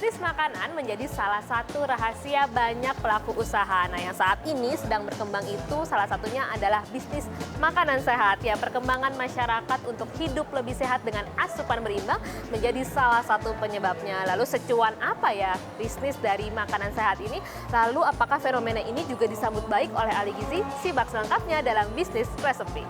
Bisnis makanan menjadi salah satu rahasia banyak pelaku usaha. Nah, yang saat ini sedang berkembang itu salah satunya adalah bisnis makanan sehat. Ya, perkembangan masyarakat untuk hidup lebih sehat dengan asupan berimbang menjadi salah satu penyebabnya. Lalu secuan apa ya bisnis dari makanan sehat ini? Lalu apakah fenomena ini juga disambut baik oleh ahli gizi? Simak selengkapnya dalam Bisnis Resepi.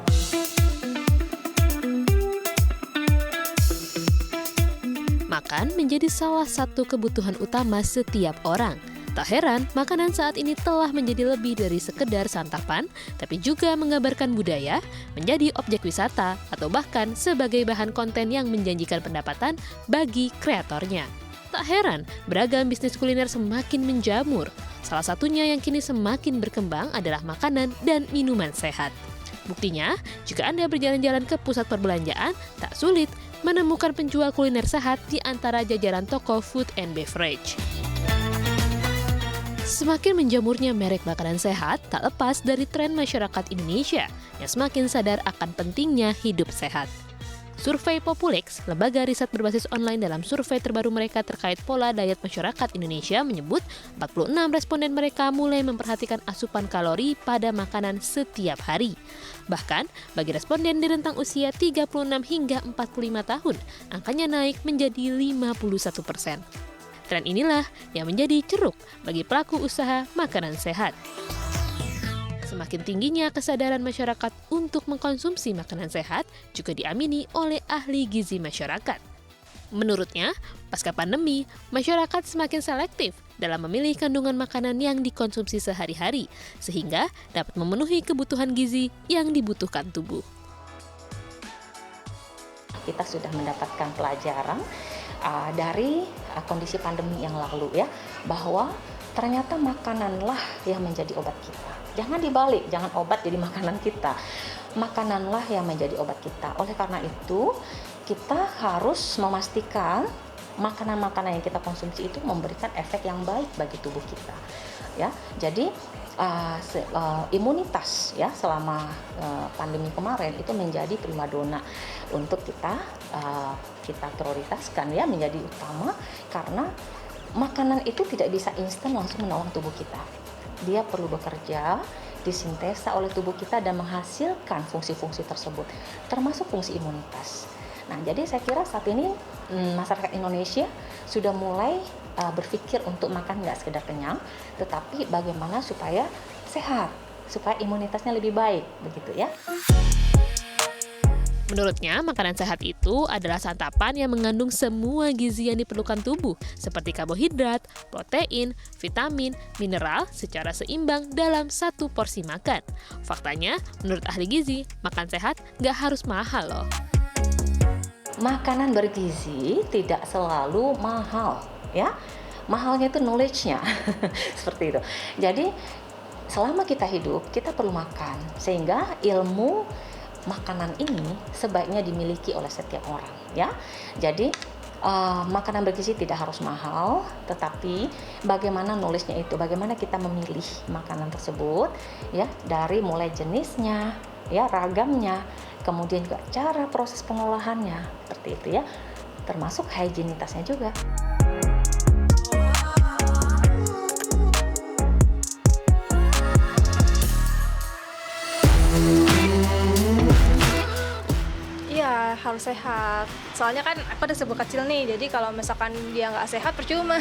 Makan menjadi salah satu kebutuhan utama setiap orang. Tak heran, makanan saat ini telah menjadi lebih dari sekedar santapan, tapi juga menggambarkan budaya, menjadi objek wisata, atau bahkan sebagai bahan konten yang menjanjikan pendapatan bagi kreatornya. Tak heran, beragam bisnis kuliner semakin menjamur. Salah satunya yang kini semakin berkembang adalah makanan dan minuman sehat. Buktinya, jika Anda berjalan-jalan ke pusat perbelanjaan, tak sulit menemukan penjual kuliner sehat di antara jajaran toko food and beverage. Semakin menjamurnya merek makanan sehat tak lepas dari tren masyarakat Indonesia yang semakin sadar akan pentingnya hidup sehat. Survei Populex, lembaga riset berbasis online dalam survei terbaru mereka terkait pola diet masyarakat Indonesia menyebut 46 responden mereka mulai memperhatikan asupan kalori pada makanan setiap hari. Bahkan, bagi responden di rentang usia 36 hingga 45 tahun, angkanya naik menjadi 51%. Tren inilah yang menjadi ceruk bagi pelaku usaha makanan sehat. Semakin tingginya kesadaran masyarakat untuk mengkonsumsi makanan sehat juga diamini oleh ahli gizi masyarakat. Menurutnya, pasca pandemi, masyarakat semakin selektif dalam memilih kandungan makanan yang dikonsumsi sehari-hari, sehingga dapat memenuhi kebutuhan gizi yang dibutuhkan tubuh. Kita sudah mendapatkan pelajaran dari kondisi pandemi yang lalu ya, bahwa ternyata makananlah yang menjadi obat kita. Jangan dibalik, jangan obat jadi makanan kita. Makananlah yang menjadi obat kita. Oleh karena itu, kita harus memastikan makanan-makanan yang kita konsumsi itu memberikan efek yang baik bagi tubuh kita. Ya, jadi imunitas ya selama pandemi kemarin itu menjadi primadona untuk kita prioritaskan ya, menjadi utama, karena makanan itu tidak bisa instan langsung menolong tubuh kita. Dia perlu bekerja, disintesa oleh tubuh kita dan menghasilkan fungsi-fungsi tersebut, termasuk fungsi imunitas. Nah, jadi saya kira saat ini masyarakat Indonesia sudah mulai berpikir untuk makan nggak sekedar kenyang, tetapi bagaimana supaya sehat, supaya imunitasnya lebih baik, begitu ya. Menurutnya, makanan sehat itu adalah santapan yang mengandung semua gizi yang diperlukan tubuh, seperti karbohidrat, protein, vitamin, mineral secara seimbang dalam satu porsi makan. Faktanya, menurut ahli gizi, makan sehat nggak harus mahal loh. Makanan bergizi tidak selalu mahal, ya. Mahalnya itu knowledge-nya, seperti itu. Jadi, selama kita hidup, kita perlu makan, sehingga ilmu makanan ini sebaiknya dimiliki oleh setiap orang ya. Jadi makanan bergizi tidak harus mahal, tetapi bagaimana knowledge-nya itu, bagaimana kita memilih makanan tersebut ya, dari mulai jenisnya ya, ragamnya, kemudian juga cara proses pengolahannya, seperti itu ya, termasuk higienitasnya juga. Harus sehat. Soalnya kan aku udah sebuah kecil nih, jadi kalau misalkan dia nggak sehat percuma.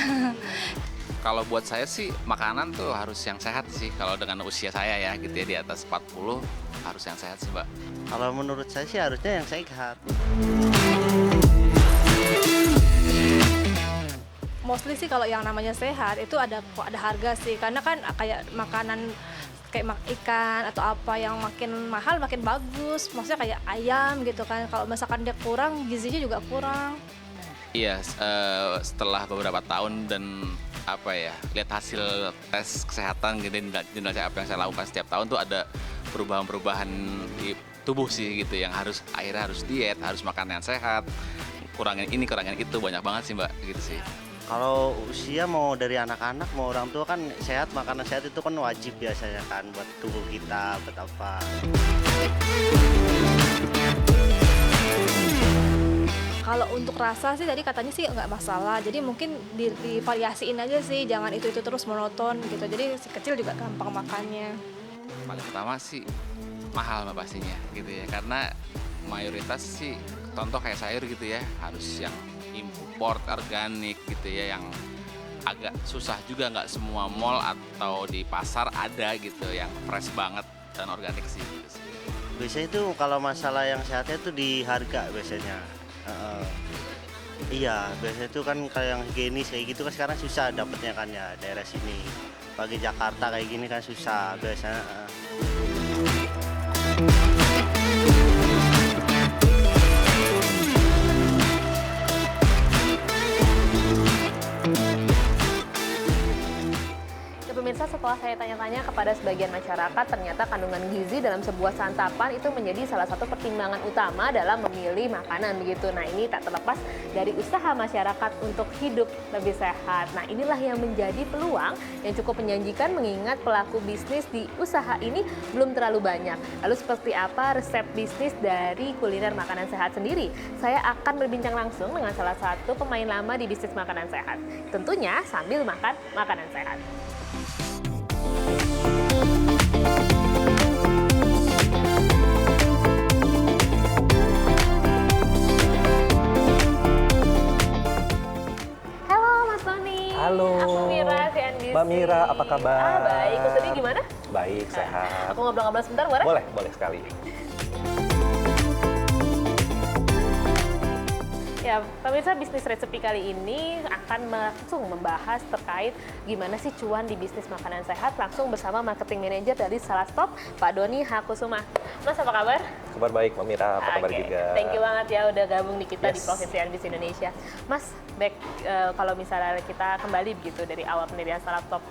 Kalau buat saya sih makanan tuh harus yang sehat sih. Kalau dengan usia saya ya gitu ya, di atas 40 harus yang sehat sih, Mbak. Kalau menurut saya sih harusnya yang sehat. Mostly sih kalau yang namanya sehat itu ada harga sih, karena kan kayak makanan kayak ikan atau apa yang makin mahal makin bagus, maksudnya kayak ayam gitu kan, kalau misalkan dia kurang gizinya juga kurang. Iya, setelah beberapa tahun dan lihat hasil tes kesehatan gitu, dinilai apa yang saya lakukan setiap tahun tuh ada perubahan-perubahan di tubuh sih gitu, yang akhirnya harus diet, harus makan yang sehat, kurangin ini kurangin itu, banyak banget sih Mbak gitu sih. Kalau usia mau dari anak-anak mau orang tua kan sehat, makanan sehat itu kan wajib biasanya kan buat tubuh kita, buat apa. Kalau untuk rasa sih tadi katanya sih nggak masalah, jadi mungkin divariasiin aja sih, jangan itu terus monoton gitu. Jadi si kecil juga gampang makannya. Paling pertama sih mahal Mbak pastinya gitu ya, karena mayoritas sih contoh kayak sayur gitu ya harus yang import organik gitu ya, yang agak susah juga, nggak semua mall atau di pasar ada gitu yang fresh banget dan organik sih gitu sih. Biasanya itu kalau masalah yang sehatnya itu di harga biasanya. Iya, biasanya itu kan kayak yang higienis kayak gitu kan sekarang susah dapetnya kan ya daerah sini. Pagi Jakarta kayak gini kan susah biasanya. Pemirsa, setelah saya tanya-tanya kepada sebagian masyarakat, ternyata kandungan gizi dalam sebuah santapan itu menjadi salah satu pertimbangan utama dalam memilih makanan begitu. Nah, ini tak terlepas dari usaha masyarakat untuk hidup lebih sehat. Nah, inilah yang menjadi peluang yang cukup menjanjikan mengingat pelaku bisnis di usaha ini belum terlalu banyak. Lalu seperti apa resep bisnis dari kuliner makanan sehat sendiri? Saya akan berbincang langsung dengan salah satu pemain lama di bisnis makanan sehat. Tentunya sambil makan makanan sehat. Halo. Aku Mira, CNBC. Mbak Mira, apa kabar? Baik, Mas Doni gimana? Baik, sehat. Aku ngobrol-ngobrol sebentar, boleh? Boleh sekali. Ya, pemirsa, bisnis resepi kali ini akan langsung membahas terkait gimana sih cuan di bisnis makanan sehat langsung bersama marketing manager dari Salastop, Pak Doni Hakusuma. Mas, apa kabar? Kabar baik, Mbak Mira, apa kabar Oke, juga? thank you banget ya udah gabung di kita di Yes. Profesi CNBC Indonesia. Mas, kalau misalnya kita kembali begitu dari awal pendirian Salastop,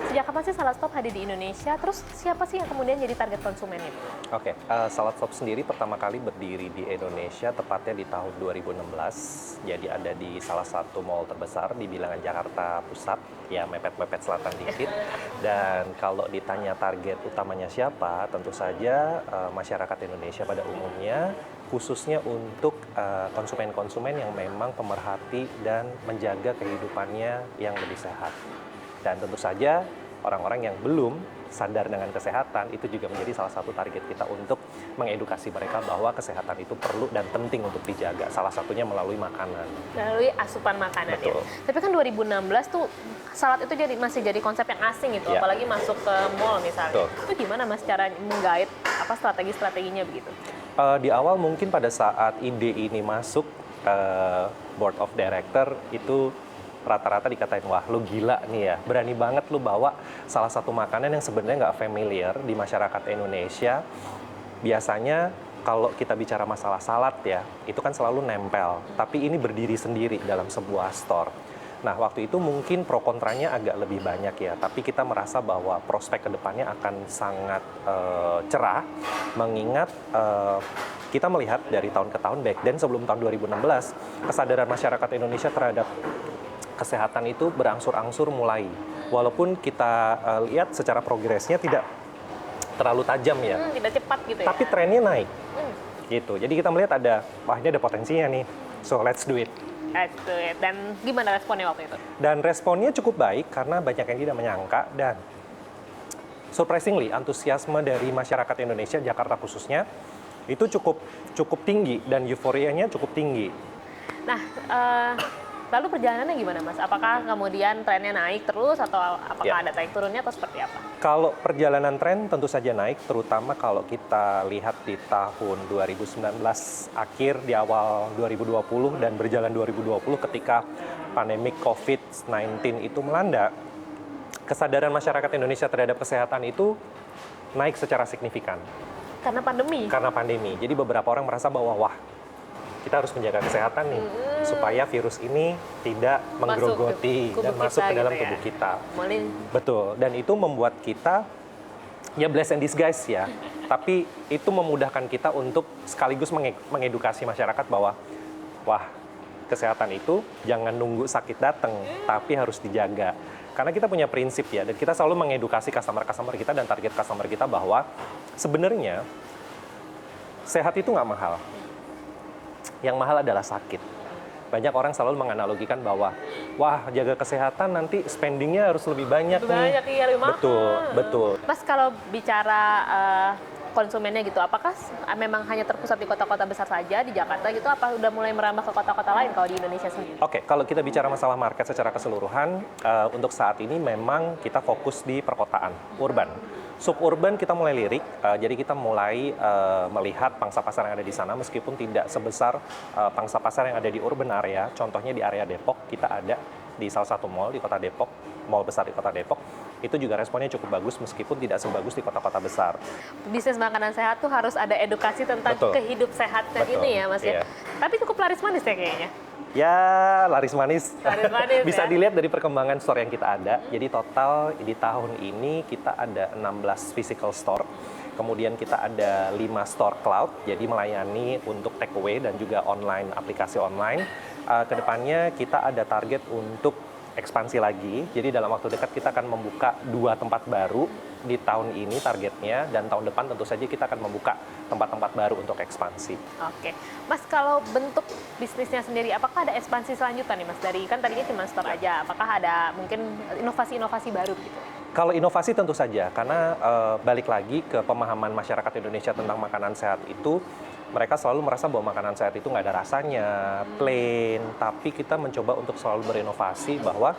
sejak kapan sih Salastop hadir di Indonesia? Terus siapa sih yang kemudian jadi target konsumen itu? Oke, Salastop sendiri pertama kali berdiri di Indonesia tepatnya di tahun 2016. Jadi ada di salah satu mall terbesar di bilangan Jakarta Pusat, ya mepet-mepet selatan dikit. Dan kalau ditanya target utamanya siapa, tentu saja masyarakat Indonesia pada umumnya, khususnya untuk konsumen-konsumen yang memang pemerhati dan menjaga kehidupannya yang lebih sehat. Dan tentu saja orang-orang yang belum sadar dengan kesehatan itu juga menjadi salah satu target kita untuk mengedukasi mereka bahwa kesehatan itu perlu dan penting untuk dijaga. Salah satunya melalui makanan. Melalui asupan makanan ya. Betul. Tapi kan 2016 tuh salad itu masih jadi konsep yang asing gitu, Ya. apalagi masuk ke mall misalnya. Betul. Itu gimana Mas cara menggait strategi-strateginya begitu? Di awal mungkin pada saat ide ini masuk board of director itu rata-rata dikatain, wah lu gila nih ya, berani banget lu bawa salah satu makanan yang sebenarnya nggak familiar di masyarakat Indonesia. Biasanya kalau kita bicara masalah salad ya, itu kan selalu nempel, tapi ini berdiri sendiri dalam sebuah store. Nah, waktu itu mungkin pro kontranya agak lebih banyak ya, tapi kita merasa bahwa prospek kedepannya akan sangat cerah, mengingat kita melihat dari tahun ke tahun, back then sebelum tahun 2016, kesadaran masyarakat Indonesia terhadap kesehatan itu berangsur-angsur mulai. Walaupun kita lihat secara progresnya tidak terlalu tajam ya, Tidak cepat gitu ya? tapi trennya naik. Gitu. Jadi kita melihat wah ini ada potensinya nih, so let's do it. Let's do it. Dan gimana responnya waktu itu? Dan responnya cukup baik karena banyak yang tidak menyangka dan surprisingly antusiasme dari masyarakat Indonesia, Jakarta khususnya, itu cukup tinggi dan euforianya cukup tinggi. Nah, lalu perjalanannya gimana Mas? Apakah kemudian trennya naik terus atau apakah Ya. ada naik turunnya atau seperti apa? Kalau perjalanan tren tentu saja naik, terutama kalau kita lihat di tahun 2019 akhir, di awal 2020 dan berjalan 2020 ketika pandemik COVID-19 itu melanda, kesadaran masyarakat Indonesia terhadap kesehatan itu naik secara signifikan. Karena pandemi? Karena pandemi. Jadi beberapa orang merasa bahwa wah, kita harus menjaga kesehatan nih, supaya virus ini tidak menggerogoti ke dan tubuh masuk kita ke dalam gitu ya. tubuh kita. Mulai Betul, dan itu membuat kita ya bless and disguise ya. Tapi itu memudahkan kita untuk sekaligus mengedukasi masyarakat bahwa wah, kesehatan itu jangan nunggu sakit datang, tapi harus dijaga. Karena kita punya prinsip ya, dan kita selalu mengedukasi customer-customer kita dan target customer kita bahwa sebenarnya sehat itu nggak mahal. Yang mahal adalah sakit. Banyak orang selalu menganalogikan bahwa, wah jaga kesehatan nanti spendingnya harus lebih banyak Lebih nih. banyak, iya, lebih mahal. Betul, betul. Mas, kalau bicara konsumennya gitu, apakah memang hanya terpusat di kota-kota besar saja di Jakarta gitu? Apa udah mulai merambah ke kota-kota lain kalau di Indonesia sendiri? Oke, kalau kita bicara masalah market secara keseluruhan, untuk saat ini memang kita fokus di perkotaan, urban. Suburban kita mulai lirik, jadi kita mulai melihat pangsa pasar yang ada di sana meskipun tidak sebesar pangsa pasar yang ada di urban area. Contohnya di area Depok, kita ada di salah satu mall di kota Depok, mall besar di kota Depok. Itu juga responnya cukup bagus meskipun tidak sebagus di kota-kota besar. Bisnis makanan sehat tuh harus ada edukasi tentang Betul. kehidup sehatnya Betul, ini ya, Mas ya. iya. Tapi cukup laris manis ya kayaknya. Ya, laris manis. Laris manis, Bisa ya. dilihat dari perkembangan store yang kita ada. Jadi total di tahun ini kita ada 16 physical store. Kemudian kita ada 5 store cloud, jadi melayani untuk take away dan juga online, aplikasi online. Kedepannya kita ada target untuk ekspansi lagi. Jadi dalam waktu dekat kita akan membuka 2 tempat baru di tahun ini targetnya, dan tahun depan tentu saja kita akan membuka tempat-tempat baru untuk ekspansi. Oke, Mas, kalau bentuk bisnisnya sendiri, apakah ada ekspansi selanjutan nih, Mas? Dari kan tadinya cuma store aja, apakah ada mungkin inovasi-inovasi baru gitu? Kalau inovasi tentu saja, karena balik lagi ke pemahaman masyarakat Indonesia tentang makanan sehat itu, mereka selalu merasa bahwa makanan sehat itu nggak ada rasanya, plain. Tapi kita mencoba untuk selalu berinovasi bahwa,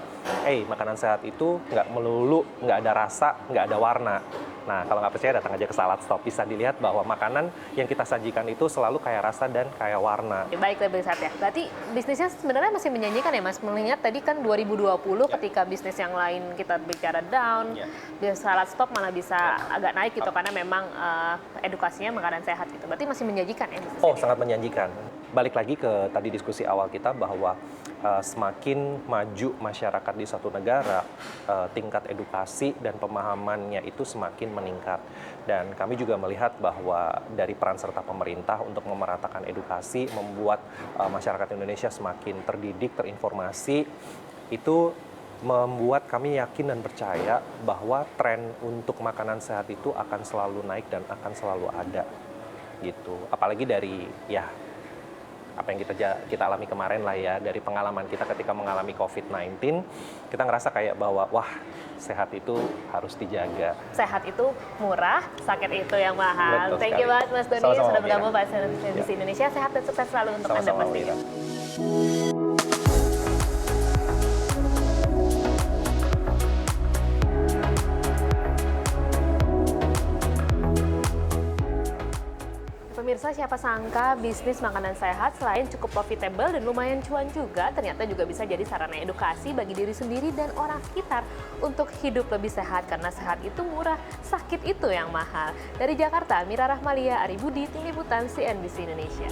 makanan sehat itu nggak melulu, nggak ada rasa, nggak ada warna. Nah, kalau nggak percaya datang aja ke Salad Stop. Bisa dilihat bahwa makanan yang kita sajikan itu selalu kayak rasa dan kayak warna. Baik, lebih sehat ya. Berarti bisnisnya sebenarnya masih menjanjikan ya, Mas? Mengingat tadi kan 2020 ketika bisnis yang lain kita bicara down, di Salad Stop malah bisa agak naik gitu karena memang edukasinya makanan sehat gitu. Berarti masih menjanjikan ya bisnisnya? Oh, sangat menjanjikan. Balik lagi ke tadi diskusi awal kita bahwa semakin maju masyarakat di satu negara, tingkat edukasi dan pemahamannya itu semakin meningkat. Dan kami juga melihat bahwa dari peran serta pemerintah untuk memeratakan edukasi, membuat masyarakat Indonesia semakin terdidik, terinformasi, itu membuat kami yakin dan percaya bahwa tren untuk makanan sehat itu akan selalu naik dan akan selalu ada. Gitu. Apalagi dari apa yang kita alami kemarin lah ya, dari pengalaman kita ketika mengalami COVID-19, kita ngerasa kayak bahwa wah, sehat itu harus dijaga. Sehat itu murah, sakit itu yang mahal. Betul Thank you sekali. banget Mas Doni Sama-sama, sudah bergabung Mira. pada CNBC Indonesia. Sehat dan sukses selalu untuk Anda Sama-sama, pastinya. Mira. Pemirsa, siapa sangka bisnis makanan sehat selain cukup profitable dan lumayan cuan juga, ternyata juga bisa jadi sarana edukasi bagi diri sendiri dan orang sekitar untuk hidup lebih sehat, karena sehat itu murah, sakit itu yang mahal. Dari Jakarta, Mira Rahmalia, Ari Budi, Tim Liputan CNBC Indonesia.